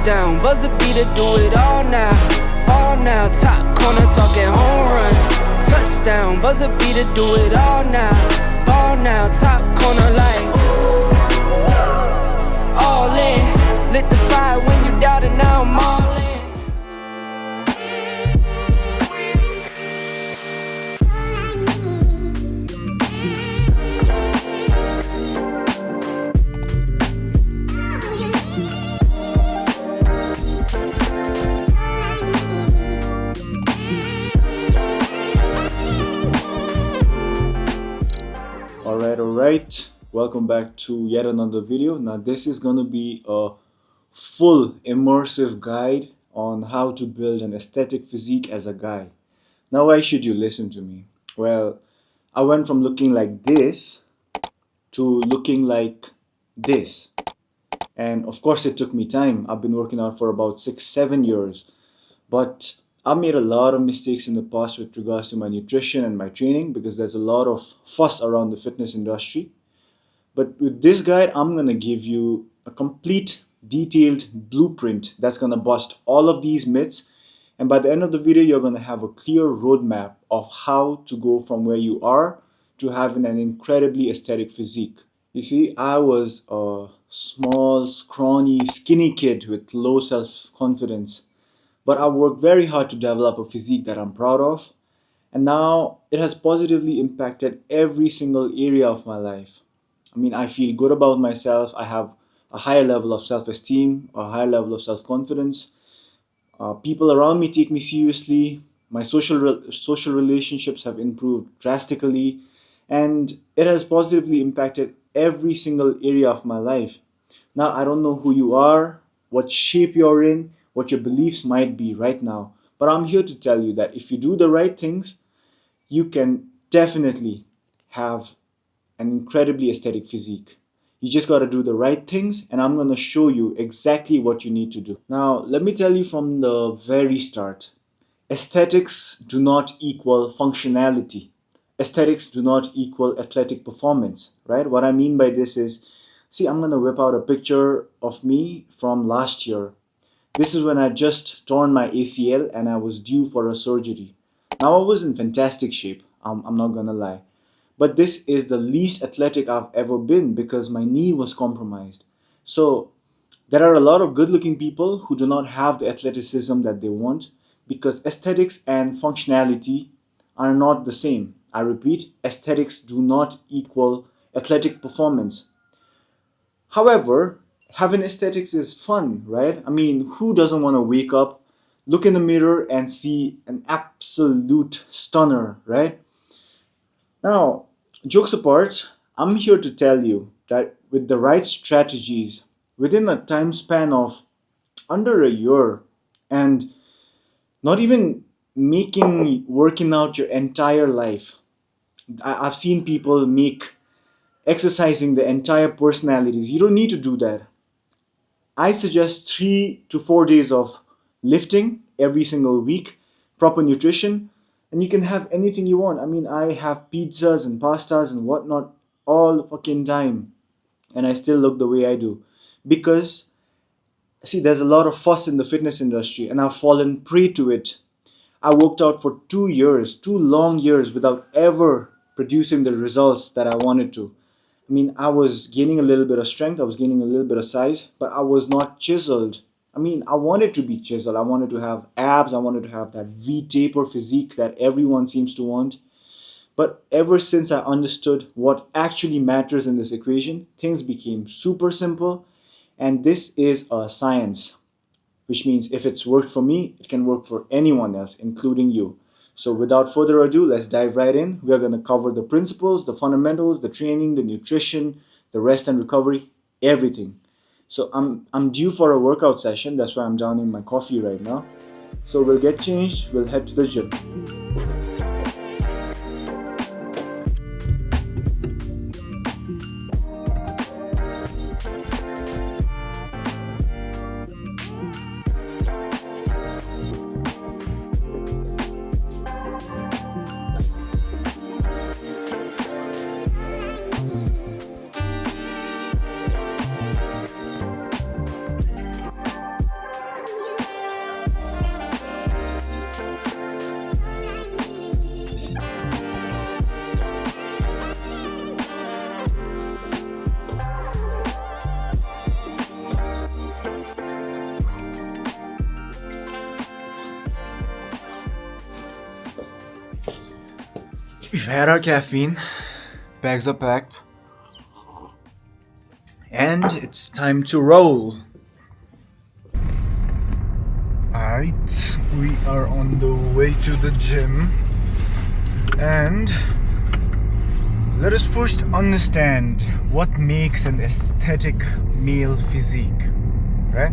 Touchdown, buzzer beater, do it all now. All now, top corner talking home run. Touchdown, buzzer beater, do it all now. Ball now, top corner like all in. Lit the fire when you doubt it, now I'm all in. Alright, welcome back to yet another video. Now this is going to be a full immersive guide on how to build an aesthetic physique as a guy. Now why should you listen to me? Well, I went from looking like this to looking like this. And of course it took me time. I've been working out for about 6-7 years. But I've made a lot of mistakes in the past with regards to my nutrition and my training because there's a lot of fuss around the fitness industry. But with this guide, I'm going to give you a complete detailed blueprint that's going to bust all of these myths. And by the end of the video, you're going to have a clear roadmap of how to go from where you are to having an incredibly aesthetic physique. You see, I was a small, scrawny, skinny kid with low self-confidence. But I worked very hard to develop a physique that I'm proud of. And now it has positively impacted every single area of my life. I mean, I feel good about myself. I have a higher level of self-esteem, a higher level of self-confidence. People around me take me seriously. My social relationships have improved drastically. And it has positively impacted every single area of my life. Now, I don't know who you are, what shape you're in, what your beliefs might be right now. But I'm here to tell you that if you do the right things, you can definitely have an incredibly aesthetic physique. You just got to do the right things, and I'm going to show you exactly what you need to do. Now, let me tell you from the very start. Aesthetics do not equal functionality. Aesthetics do not equal athletic performance, right? What I mean by this is, see, I'm going to whip out a picture of me from last year. This is when I just torn my ACL and I was due for a surgery. Now I was in fantastic shape, I'm not gonna lie. But this is the least athletic I've ever been because my knee was compromised. So there are a lot of good looking people who do not have the athleticism that they want because aesthetics and functionality are not the same. I repeat, aesthetics do not equal athletic performance. However, having aesthetics is fun, right? I mean, who doesn't want to wake up, look in the mirror and see an absolute stunner, right? Now, jokes apart, I'm here to tell you that with the right strategies, within a time span of under a year and not even working out your entire life, I've seen people make exercising the entire personalities. You don't need to do that. I suggest 3 to 4 days of lifting every single week, proper nutrition, and you can have anything you want. I mean, I have pizzas and pastas and whatnot all fucking time, and I still look the way I do. Because, see, there's a lot of fuss in the fitness industry, and I've fallen prey to it. I worked out for 2 years, 2 long years, without ever producing the results that I wanted to. I mean, I was gaining a little bit of strength, I was gaining a little bit of size, but I was not chiseled. I mean, I wanted to be chiseled. I wanted to have abs. I wanted to have that V-taper physique that everyone seems to want. But ever since I understood what actually matters in this equation, things became super simple. And this is a science, which means if it's worked for me, it can work for anyone else, including you. So without further ado, let's dive right in. We are going to cover the principles, the fundamentals, the training, the nutrition, the rest and recovery, everything. So I'm due for a workout session. That's why I'm downing my coffee right now. So we'll get changed. We'll head to the gym. had our caffeine, bags are packed, and it's time to roll. Alright, we are on the way to the gym, and let us first understand what makes an aesthetic male physique, right?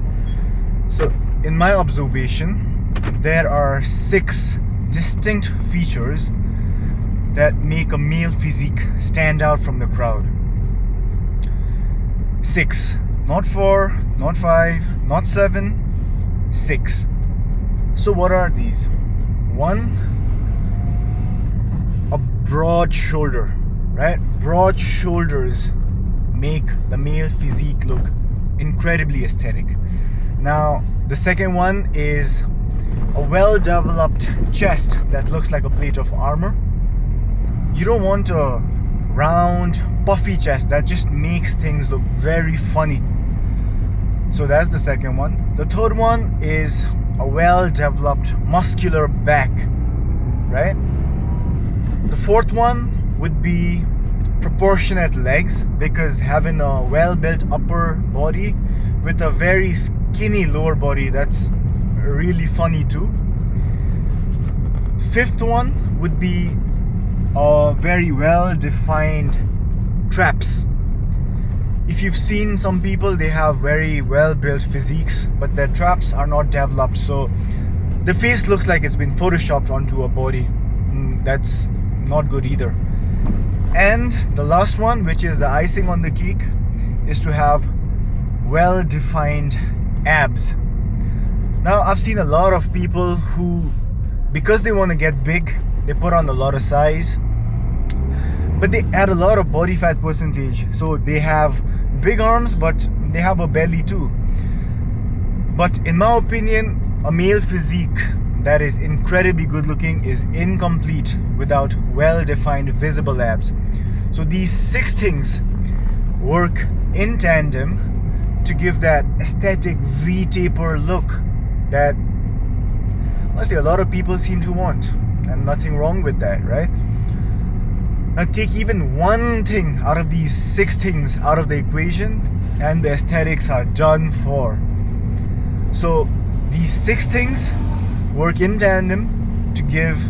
So, in my observation, there are 6 distinct features that make a male physique stand out from the crowd. 6, not 4, not 5, not 7, 6. So what are these? 1, a broad shoulder, right? Broad shoulders make the male physique look incredibly aesthetic. Now, the second one is a well-developed chest that looks like a plate of armor. You don't want a round, puffy chest that just makes things look very funny. So that's the second one. The third one is a well-developed muscular back, right? The fourth one would be proportionate legs, because having a well-built upper body with a very skinny lower body, that's really funny too. Fifth one would be a very well-defined traps. If you've seen some people, they have very well-built physiques, but their traps are not developed, so the face looks like it's been photoshopped onto a body. That's not good either. And the last one, which is the icing on the cake, is to have well-defined abs. Now, I've seen a lot of people who, because they want to get big, they put on a lot of size, but they add a lot of body fat percentage. So they have big arms, but they have a belly too. But in my opinion, a male physique that is incredibly good looking is incomplete without well-defined visible abs. So these 6 things work in tandem to give that aesthetic V-taper look that honestly a lot of people seem to want, and nothing wrong with that, right? Now take even one thing out of these 6 things out of the equation and the aesthetics are done for. So these 6 things work in tandem to give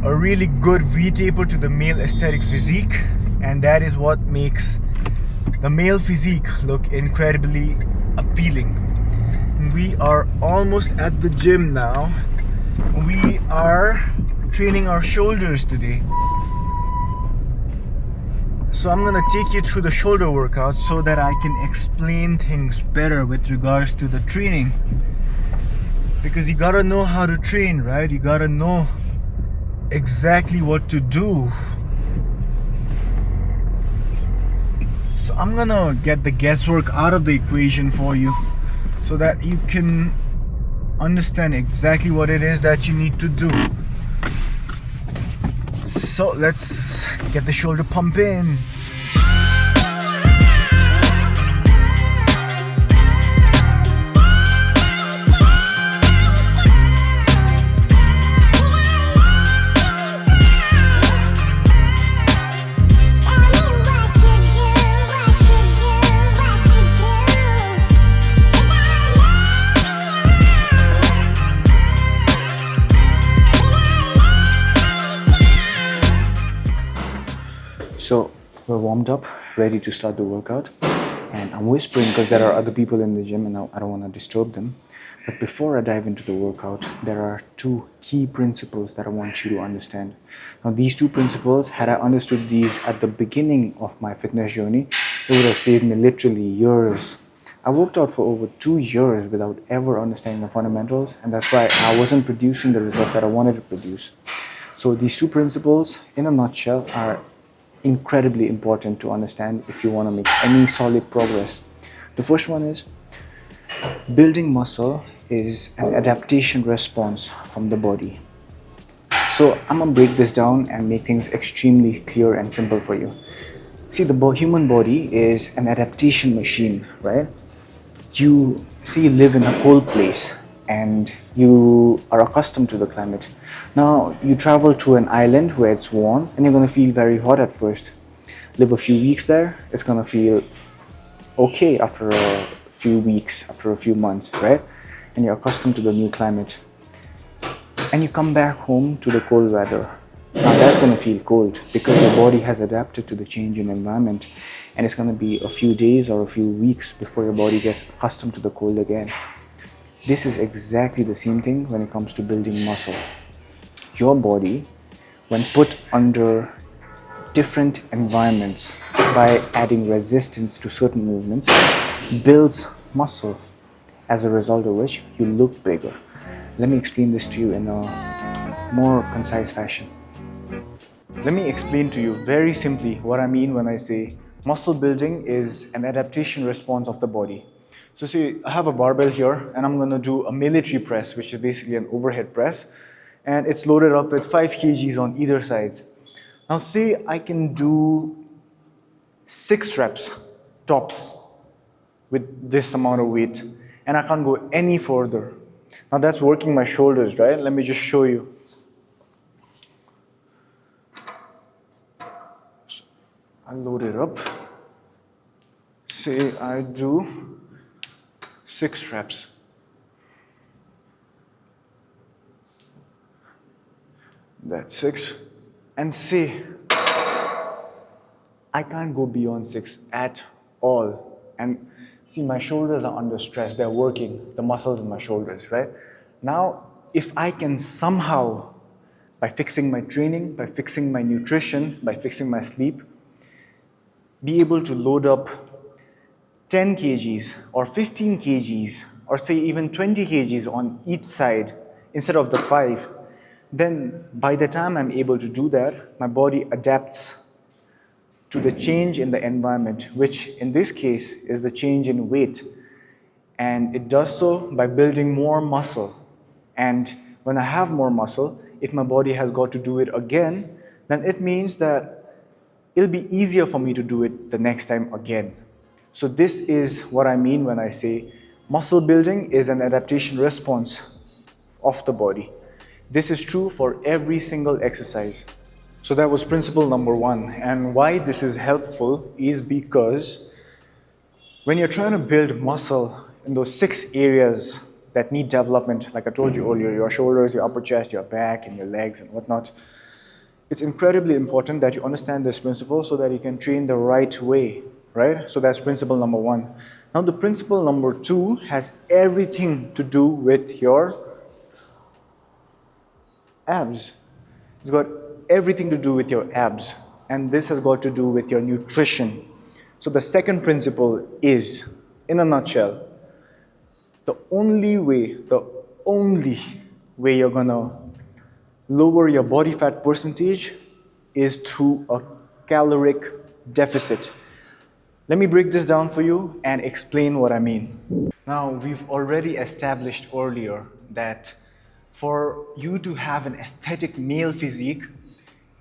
a really good V-taper to the male aesthetic physique, and that is what makes the male physique look incredibly appealing. We are almost at the gym now. We are training our shoulders today. So I'm gonna take you through the shoulder workout so that I can explain things better with regards to the training. Because you gotta know how to train, right? You gotta know exactly what to do. So I'm gonna get the guesswork out of the equation for you so that you can understand exactly what it is that you need to do. So let's get the shoulder pump in. So we're warmed up, ready to start the workout, and I'm whispering because there are other people in the gym and I don't want to disturb them. But before I dive into the workout, there are 2 key principles that I want you to understand. Now these 2 principles, had I understood these at the beginning of my fitness journey, it would have saved me literally years. I worked out for over 2 years without ever understanding the fundamentals, and that's why I wasn't producing the results that I wanted to produce. So these 2 principles, in a nutshell, are incredibly important to understand if you want to make any solid progress. The first one is building muscle is an adaptation response from the body. So I'm gonna break this down and make things extremely clear and simple for you. See, the human body is an adaptation machine, right? You live in a cold place and you are accustomed to the climate. Now you travel to an island where it's warm and you're going to feel very hot at first. Live a few weeks there, it's going to feel okay after a few weeks, after a few months, right? And you're accustomed to the new climate. And you come back home to the cold weather. Now that's going to feel cold because your body has adapted to the change in environment, and it's going to be a few days or a few weeks before your body gets accustomed to the cold again. This is exactly the same thing when it comes to building muscle. Your body, when put under different environments by adding resistance to certain movements, builds muscle, as a result of which you look bigger. Let me explain this to you in a more concise fashion. Let me explain to you very simply what I mean when I say muscle building is an adaptation response of the body. So see, I have a barbell here and I'm going to do a military press, which is basically an overhead press, and it's loaded up with 5 kgs on either side. Now say I can do 6 reps tops with this amount of weight and I can't go any further. Now that's working my shoulders, right? Let me just show you. I load it up. Say I do 6 reps. That's 6. And say I can't go beyond 6 at all. And see, my shoulders are under stress. They're working, the muscles in my shoulders, right? Now, if I can somehow, by fixing my training, by fixing my nutrition, by fixing my sleep, be able to load up 10 kgs or 15 kgs or say even 20 kgs on each side instead of the 5, then by the time I'm able to do that, my body adapts to the change in the environment, which in this case is the change in weight. And it does so by building more muscle. And when I have more muscle, if my body has got to do it again, then it means that it'll be easier for me to do it the next time again. So this is what I mean when I say muscle building is an adaptation response of the body. This is true for every single exercise. So that was principle number 1. And why this is helpful is because when you're trying to build muscle in those 6 areas that need development, like I told you earlier, your shoulders, your upper chest, your back, and your legs and whatnot, it's incredibly important that you understand this principle so that you can train the right way, right? So that's principle number 1. Now the principle number 2 has everything to do with your abs. It's got everything to do with your abs, and this has got to do with your nutrition. So the second principle is, in a nutshell, the only way you're gonna lower your body fat percentage is through a caloric deficit. Let me break this down for you and explain what I mean. Now, we've already established earlier that for you to have an aesthetic male physique,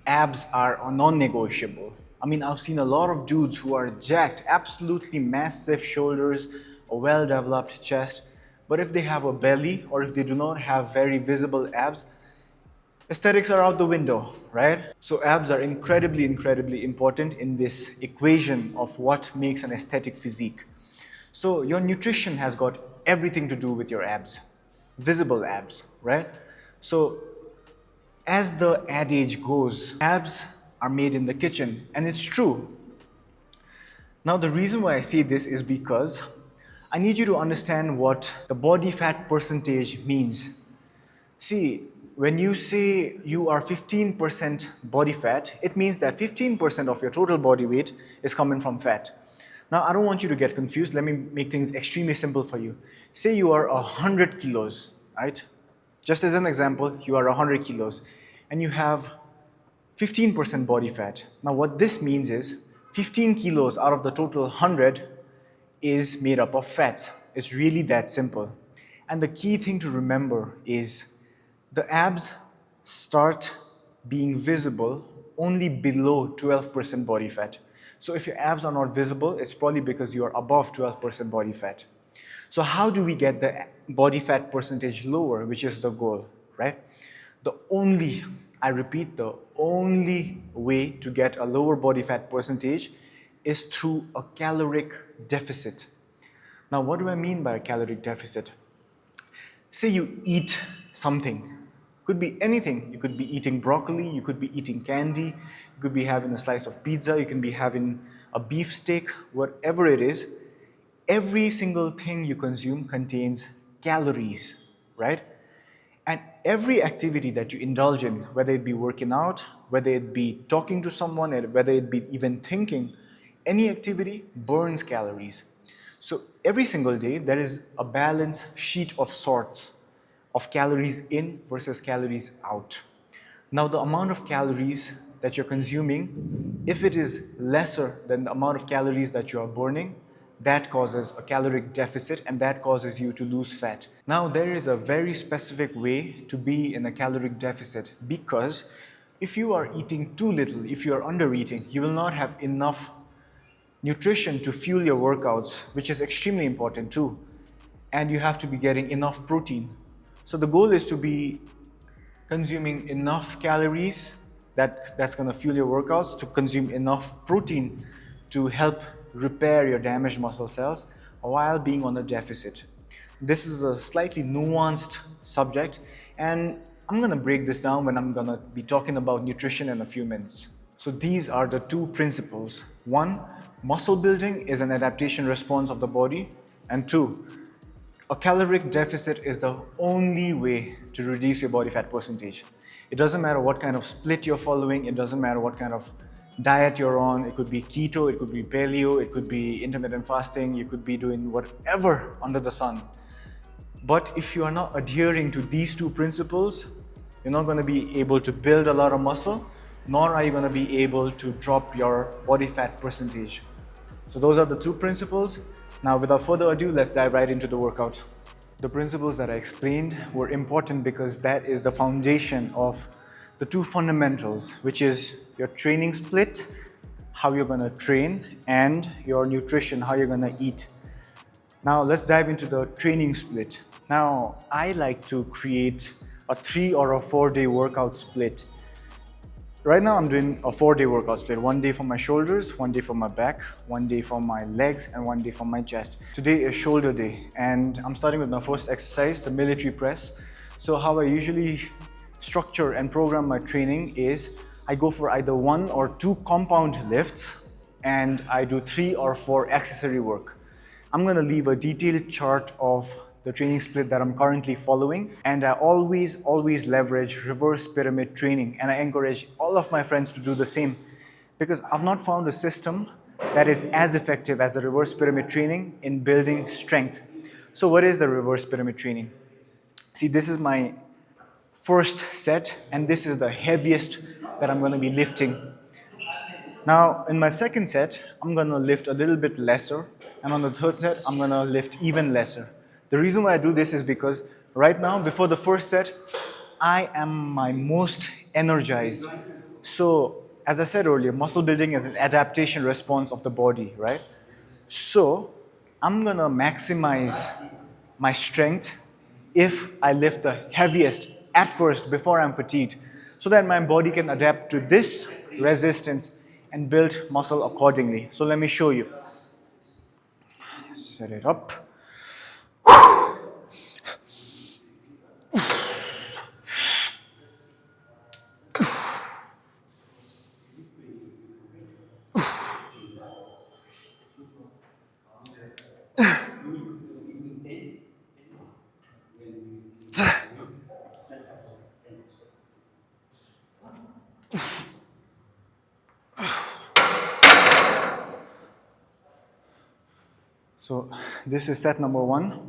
abs are non-negotiable. I mean, I've seen a lot of dudes who are jacked, absolutely massive shoulders, a well-developed chest, but if they have a belly or if they do not have very visible abs, aesthetics are out the window, right? So abs are incredibly important in this equation of what makes an aesthetic physique. So your nutrition has got everything to do with your abs, visible abs, right? So as the adage goes, abs are made in the kitchen, and it's true. Now the reason why I say this is because I need you to understand what the body fat percentage means. See, when you say you are 15% body fat, it means that 15% of your total body weight is coming from fat. Now, I don't want you to get confused. Let me make things extremely simple for you. Say you are 100 kilos, right? Just as an example, you are 100 kilos and you have 15% body fat. Now, what this means is 15 kilos out of the total 100 is made up of fats. It's really that simple. And the key thing to remember is the abs start being visible only below 12% body fat. So if your abs are not visible, it's probably because you are above 12% body fat. So how do we get the body fat percentage lower, which is the goal, right? I repeat, the only way to get a lower body fat percentage is through a caloric deficit. Now, what do I mean by a caloric deficit? Say you eat something. Could be anything. You could be eating broccoli, you could be eating candy, you could be having a slice of pizza, you can be having a beef steak, whatever it is. Every single thing you consume contains calories, right? And every activity that you indulge in, whether it be working out, whether it be talking to someone, and whether it be even thinking, any activity burns calories. So every single day, there is a balance sheet of sorts of calories in versus calories out. Now, the amount of calories that you're consuming, if it is lesser than the amount of calories that you are burning, that causes a caloric deficit and that causes you to lose fat. Now, there is a very specific way to be in a caloric deficit, because if you are eating too little, if you are under eating, you will not have enough nutrition to fuel your workouts, which is extremely important too. And you have to be getting enough protein. So the goal is to be consuming enough calories that's going to fuel your workouts, to consume enough protein to help repair your damaged muscle cells while being on a deficit. This is a slightly nuanced subject, and I'm going to break this down when I'm going to be talking about nutrition in a few minutes. So these are the two principles. One, muscle building is an adaptation response of the body. And two, a caloric deficit is the only way to reduce your body fat percentage. It doesn't matter what kind of split you're following, it doesn't matter what kind of diet you're on. It could be keto, it could be paleo, it could be intermittent fasting, you could be doing whatever under the sun. But if you are not adhering to these two principles, you're not going to be able to build a lot of muscle, nor are you going to be able to drop your body fat percentage. So those are the two principles. Now, without further ado, let's dive right into the workout. The principles that I explained were important because that is the foundation of the two fundamentals, which is your training split, how you're going to train, and your nutrition, how you're going to eat. Now, let's dive into the training split. Now, I like to create a 3 or a 4 day workout split. Right now I'm doing a 4-day workout split. 1 day for my shoulders, 1 day for my back, 1 day for my legs, and 1 day for my chest. Today is shoulder day, and I'm starting with my first exercise, the military press. So how I usually structure and program my training is I go for either 1 or 2 compound lifts, and I do 3 or 4 accessory work. I'm gonna leave a detailed chart of the training split that I'm currently following, and I always leverage reverse pyramid training, and I encourage all of my friends to do the same, because I've not found a system that is as effective as the reverse pyramid training in building strength. So what is the reverse pyramid training? See, this is my first set, and this is the heaviest that I'm going to be lifting. Now, in my second set, I'm going to lift a little bit lesser, and on the third set, I'm going to lift even lesser. The reason why I do this is because right now, before the first set, I am my most energized. So, as I said earlier, muscle building is an adaptation response of the body, right? So, I'm gonna maximize my strength if I lift the heaviest at first before I'm fatigued, so that my body can adapt to this resistance and build muscle accordingly. So let me show you. Set it up. So this is set number 1,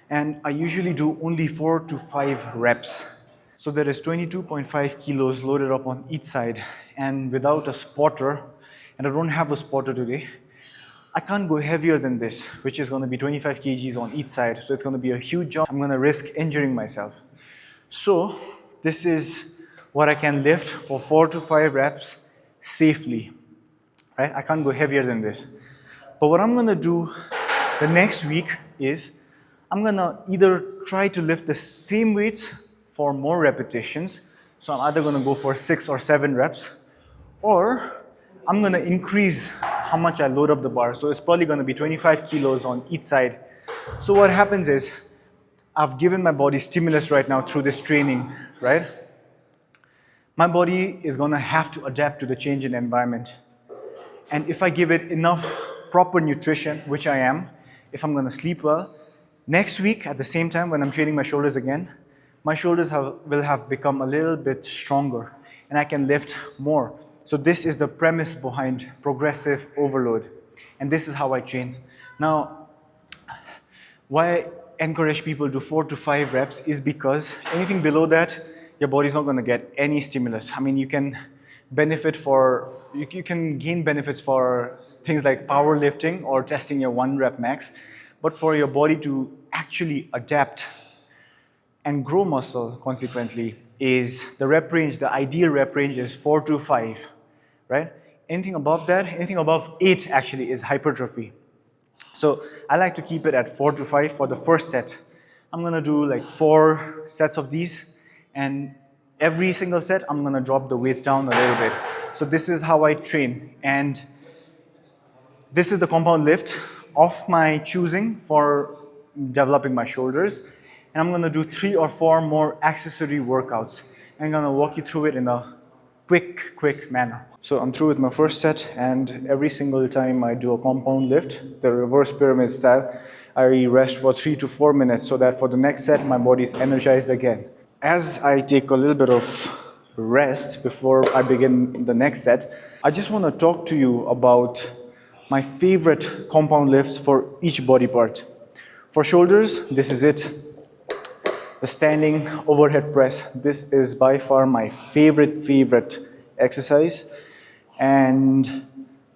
and I usually do only 4 to 5 reps. So there is 22.5 kilos loaded up on each side, and without a spotter, and I don't have a spotter today, I can't go heavier than this, which is going to be 25 kgs on each side. So it's going to be a huge jump. I'm going to risk injuring myself. So this is what I can lift for 4 to 5 reps safely, right? I can't go heavier than this. But what I'm going to do the next week is I'm gonna either try to lift the same weights for more repetitions. So I'm either gonna go for 6 or 7 reps, or I'm gonna increase how much I load up the bar. So it's probably gonna be 25 kilos on each side. So what happens is, I've given my body stimulus right now through this training, right? My body is gonna have to adapt to the change in environment. And if I give it enough proper nutrition, which I am, if I'm gonna sleep well, next week at the same time when I'm training my shoulders again, my shoulders will have become a little bit stronger and I can lift more. So this is the premise behind progressive overload. And this is how I train. Now, why I encourage people to do 4 to 5 reps is because anything below that, your body's not gonna get any stimulus. I mean, you can gain benefits for things like powerlifting or testing your 1 rep max, but for your body to actually adapt and grow muscle consequently is the rep range, the ideal rep range is 4 to 5, right? Anything above that, anything above 8 actually is hypertrophy. So I like to keep it at 4 to 5 for the first set. I'm gonna do like 4 sets of these, and every single set I'm gonna drop the weights down a little bit. So this is how I train, and this is the compound lift of my choosing for developing my shoulders. And I'm gonna do 3 or 4 more accessory workouts. I'm gonna walk you through it in a quick manner. So I'm through with my first set, and every single time I do a compound lift, the reverse pyramid style, I rest for 3 to 4 minutes so that for the next set, my body is energized again. As I take a little bit of rest before I begin the next set, I just wanna talk to you about my favorite compound lifts for each body part. For shoulders, this is it. The standing overhead press. This is by far my favorite exercise. And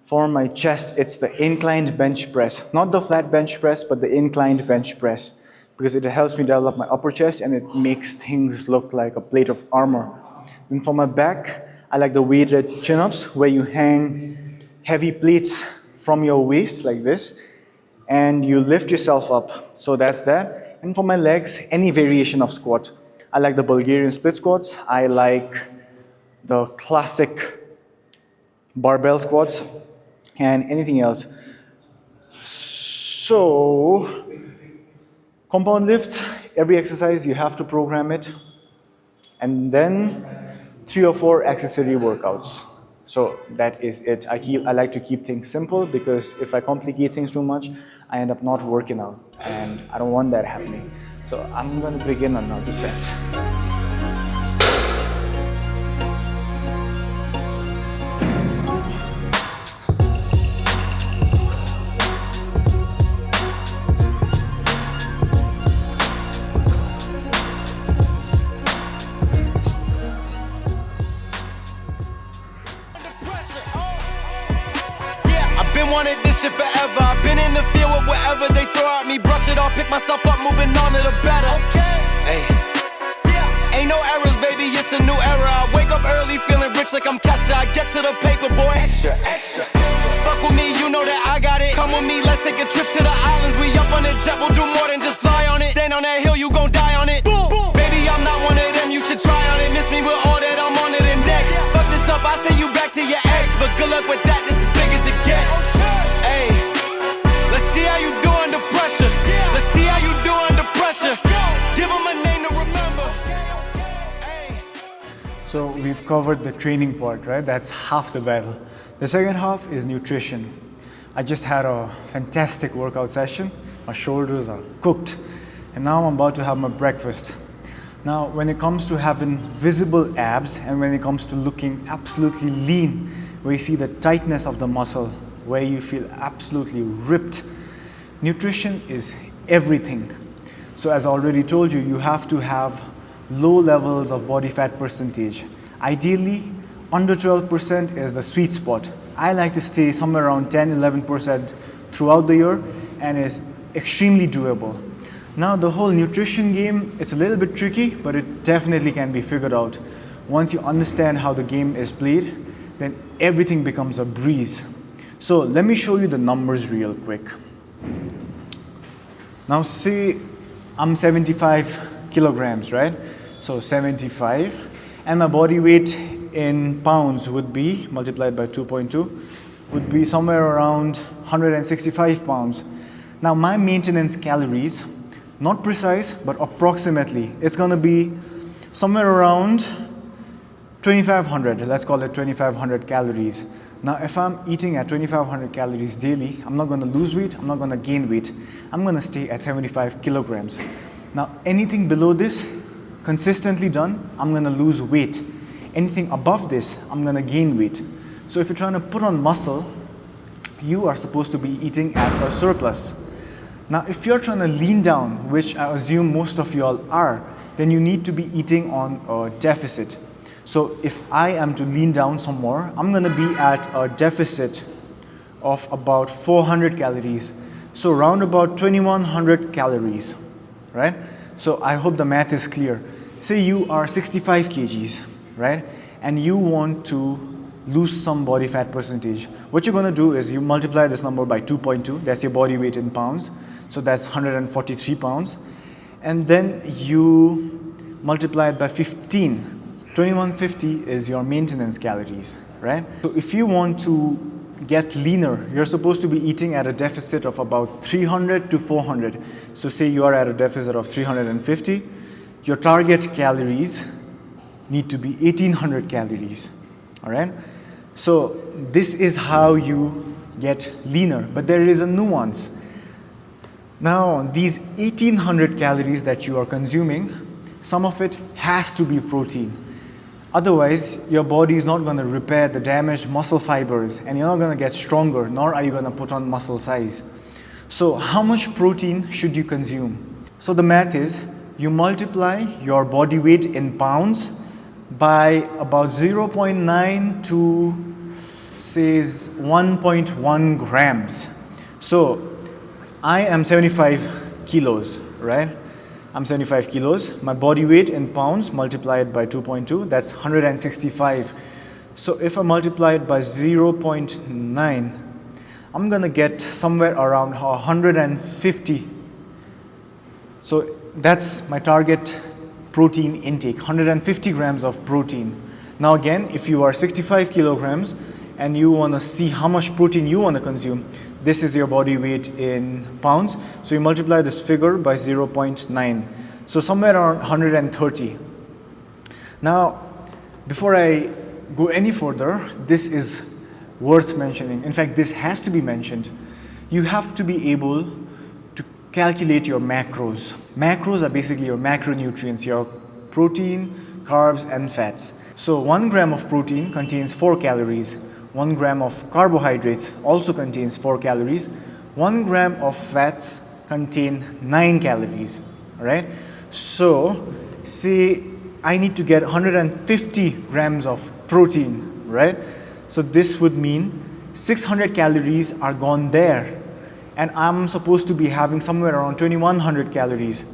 for my chest, it's the inclined bench press. Not the flat bench press, but the inclined bench press. Because it helps me develop my upper chest and it makes things look like a plate of armor. Then for my back, I like the weighted chin-ups where you hang heavy plates from your waist like this and you lift yourself up. So that's that. And for my legs, any variation of squat. I like the Bulgarian split squats. I like the classic barbell squats and anything else. So, compound lifts, every exercise you have to program it. And then 3 or 4 accessory workouts. So that is it. I like to keep things simple because if I complicate things too much, I end up not working out, and I don't want that happening. So I'm going to begin on now to set. Wanted this shit forever. I've been in the field with whatever they throw at me. Brush it off, pick myself up, moving on to the better. Hey. Ain't no errors, baby, it's a new era. I wake up early, feeling rich like I'm Kesha. I get to the paper, boy. Extra. Fuck with me, you know that I got it. Come with me, let's take a trip to the islands. We up on the jet, we'll do more than just fly on it. Stand on that hill, you gon' die on it. Boom. Baby, I'm not one of them, you should try on it. Miss me with all that, I'm on it and next. Fuck this up, I send you back to your ex. But good luck with that, this is big as it gets. Hey, let's see how you do under pressure. Let's see how you do under pressure. Give them a name to remember. So we've covered the training part, right? That's half the battle. The second half is nutrition. I just had a fantastic workout session. My shoulders are cooked. And now I'm about to have my breakfast. Now, when it comes to having visible abs and when it comes to looking absolutely lean, where you see the tightness of the muscle, where you feel absolutely ripped, nutrition is everything. So as I already told you, you have to have low levels of body fat percentage. Ideally, under 12% is the sweet spot. I like to stay somewhere around 10-11% throughout the year, and it's extremely doable. Now the whole nutrition game, it's a little bit tricky, but it definitely can be figured out. Once you understand how the game is played, then everything becomes a breeze. So let me show you the numbers real quick. Now say I'm 75 kilograms, right? So 75, and my body weight in pounds would be, multiplied by 2.2, would be somewhere around 165 pounds. Now my maintenance calories, not precise, but approximately, it's gonna be somewhere around 2500, let's call it 2500 calories. Now if I'm eating at 2500 calories daily, I'm not gonna lose weight, I'm not gonna gain weight. I'm gonna stay at 75 kilograms. Now anything below this, consistently done, I'm gonna lose weight. Anything above this, I'm gonna gain weight. So if you're trying to put on muscle, you are supposed to be eating at a surplus. Now if you're trying to lean down, which I assume most of y'all are, then you need to be eating on a deficit. So if I am to lean down some more, I'm gonna be at a deficit of about 400 calories. So around about 2100 calories, right? So I hope the math is clear. Say you are 65 kgs, right? And you want to lose some body fat percentage. What you're gonna do is you multiply this number by 2.2, that's your body weight in pounds. So that's 143 pounds. And then you multiply it by 15. 2150 is your maintenance calories, right? So if you want to get leaner, you're supposed to be eating at a deficit of about 300 to 400. So say you are at a deficit of 350, your target calories need to be 1800 calories, all right? So this is how you get leaner, but there is a nuance. Now, these 1800 calories that you are consuming, some of it has to be protein. Otherwise, your body is not going to repair the damaged muscle fibers and you're not going to get stronger, nor are you going to put on muscle size. So how much protein should you consume? So the math is, you multiply your body weight in pounds by about 0.9 to says 1.1 grams. So I am 75 kilos, right? I'm 75 kilos. My body weight in pounds multiplied by 2.2, that's 165. So if I multiply it by 0.9, I'm gonna get somewhere around 150. So that's my target protein intake, 150 grams of protein. Now again, if you are 65 kilograms and you wanna see how much protein you wanna consume, this is your body weight in pounds. So you multiply this figure by 0.9. So somewhere around 130. Now, before I go any further, this is worth mentioning. In fact, this has to be mentioned. You have to be able to calculate your macros. Macros are basically your macronutrients, your protein, carbs, and fats. So 1 gram of protein contains 4 calories. 1 gram of carbohydrates also contains 4 calories. 1 gram of fats contain 9 calories, all right? So, say I need to get 150 grams of protein, right? So this would mean 600 calories are gone there. And I'm supposed to be having somewhere around 2100 calories.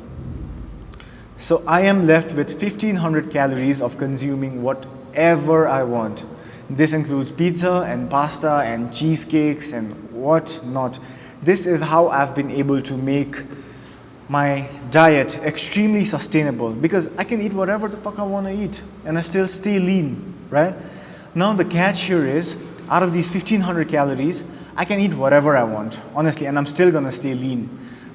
So I am left with 1500 calories of consuming whatever I want. This includes pizza and pasta and cheesecakes and whatnot. This is how I've been able to make my diet extremely sustainable because I can eat whatever the fuck I want to eat and I still stay lean, right? Now the catch here is, out of these 1500 calories, I can eat whatever I want, honestly, and I'm still gonna stay lean.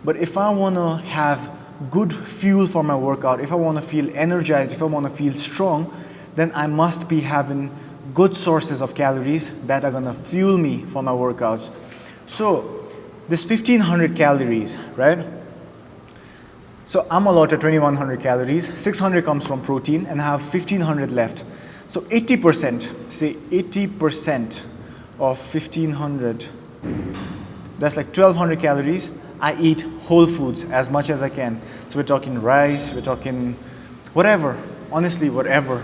But if I wanna have good fuel for my workout, if I wanna feel energized, if I wanna feel strong, then I must be having good sources of calories that are gonna fuel me for my workouts. So this 1500 calories, right? So I'm allotted 2100 calories, 600 comes from protein and I have 1500 left. So 80%, say 80% of 1500, that's like 1200 calories. I eat whole foods as much as I can. So we're talking rice, we're talking whatever, honestly whatever,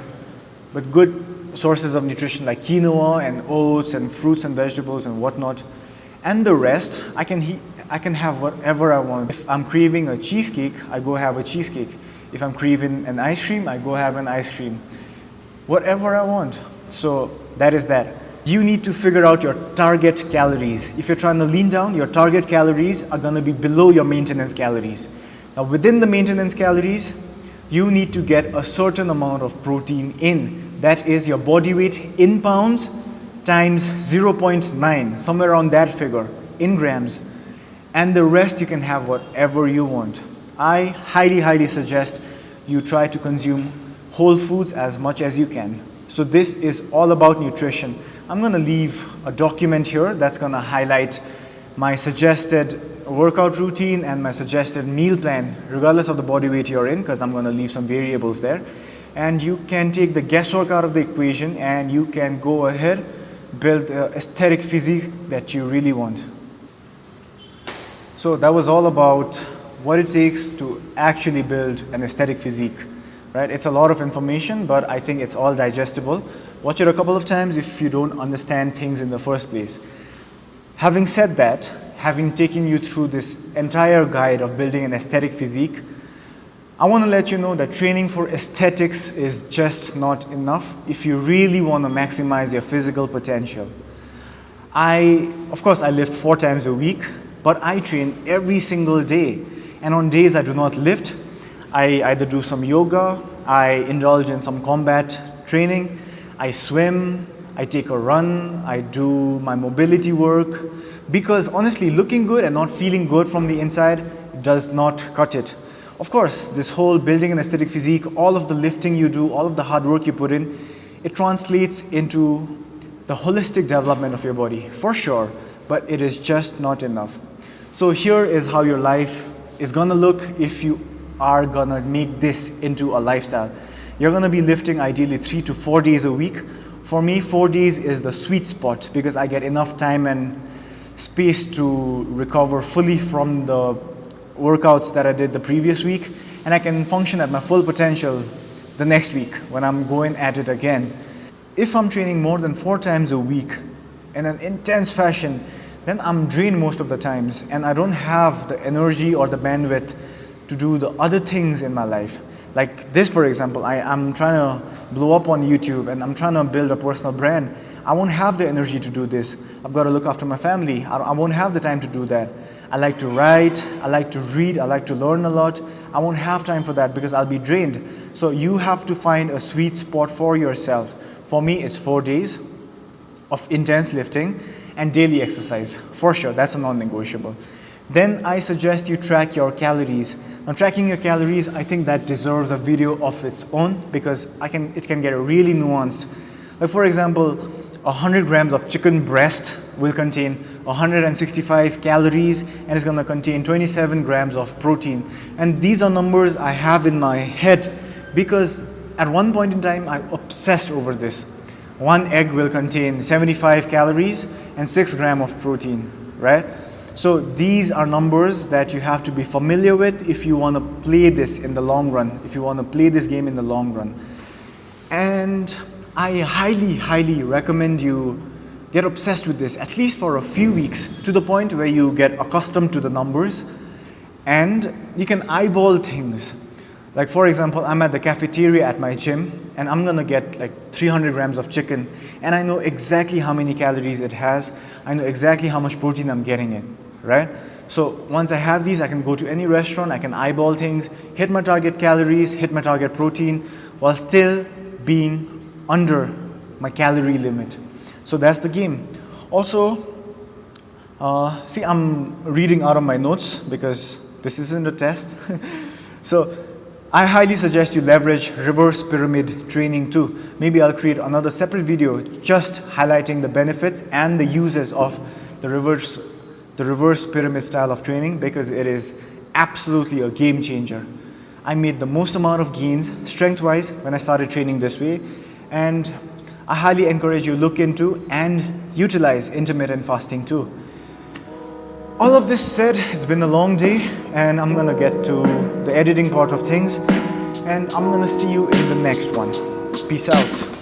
but good sources of nutrition like quinoa and oats and fruits and vegetables and whatnot. And the rest, I can have whatever I want. If I'm craving a cheesecake, I go have a cheesecake. If I'm craving an ice cream, I go have an ice cream. Whatever I want. So that is that. you need to figure out your target calories. If you're trying to lean down, your target calories are going to be below your maintenance calories. Now within the maintenance calories, you need to get a certain amount of protein in. That is your body weight in pounds times 0.9, somewhere around that figure, in grams. And the rest you can have whatever you want. I highly suggest you try to consume whole foods as much as you can. So this is all about nutrition. I'm going to leave a document here that's going to highlight my suggested workout routine and my suggested meal plan, regardless of the body weight you're in, because I'm going to leave some variables there. And you can take the guesswork out of the equation and you can go ahead, build the aesthetic physique that you really want. So that was all about what it takes to actually build an aesthetic physique, right? It's a lot of information, but I think it's all digestible. Watch it a couple of times if you don't understand things in the first place. Having said that, having taken you through this entire guide of building an aesthetic physique, I want to let you know that training for aesthetics is just not enough if you really want to maximize your physical potential. Of course, I lift 4 times a week, but I train every single day. And on days I do not lift, I either do some yoga, I indulge in some combat training, I swim, I take a run, I do my mobility work, because honestly, looking good and not feeling good from the inside does not cut it. Of course, this whole building an aesthetic physique, all of the lifting you do, all of the hard work you put in, it translates into the holistic development of your body, for sure, but it is just not enough. So here is how your life is gonna look if you are gonna make this into a lifestyle. You're gonna be lifting ideally 3 to 4 days a week. For me, 4 days is the sweet spot because I get enough time and space to recover fully from the workouts that I did the previous week, and I can function at my full potential the next week when I'm going at it again. If I'm training more than 4 times a week in an intense fashion, then I'm drained most of the times and I don't have the energy or the bandwidth to do the other things in my life. Like this, for example, I'm trying to blow up on YouTube and I'm trying to build a personal brand. I won't have the energy to do this. I've got to look after my family. I won't have the time to do that. I like to write, I like to read, I like to learn a lot. I won't have time for that because I'll be drained. So you have to find a sweet spot for yourself. For me, it's 4 days of intense lifting and daily exercise. For sure, that's a non-negotiable. Then I suggest you track your calories. Now tracking your calories, I think that deserves a video of its own because it can get really nuanced. Like for example, 100 grams of chicken breast will contain 165 calories and it's going to contain 27 grams of protein. And these are numbers I have in my head because at one point in time I obsessed over this. 1 egg will contain 75 calories and 6 grams of protein, right? So these are numbers that you have to be familiar with if you want to play this in the long run, if you want to play this game in the long run. And I highly recommend you get obsessed with this, at least for a few weeks, to the point where you get accustomed to the numbers and you can eyeball things. Like for example, I'm at the cafeteria at my gym and I'm gonna get like 300 grams of chicken and I know exactly how many calories it has. I know exactly how much protein I'm getting in, right? So once I have these, I can go to any restaurant, I can eyeball things, hit my target calories, hit my target protein, while still being under my calorie limit. So that's the game. Also, see, I'm reading out of my notes because this isn't a test. So I highly suggest you leverage reverse pyramid training too. Maybe I'll create another separate video just highlighting the benefits and the uses of the reverse pyramid style of training because it is absolutely a game changer. I made the most amount of gains strength-wise when I started training this way, and I highly encourage you to look into and utilize intermittent fasting too. All of this said, it's been a long day and I'm gonna get to the editing part of things and I'm gonna see you in the next one. Peace out.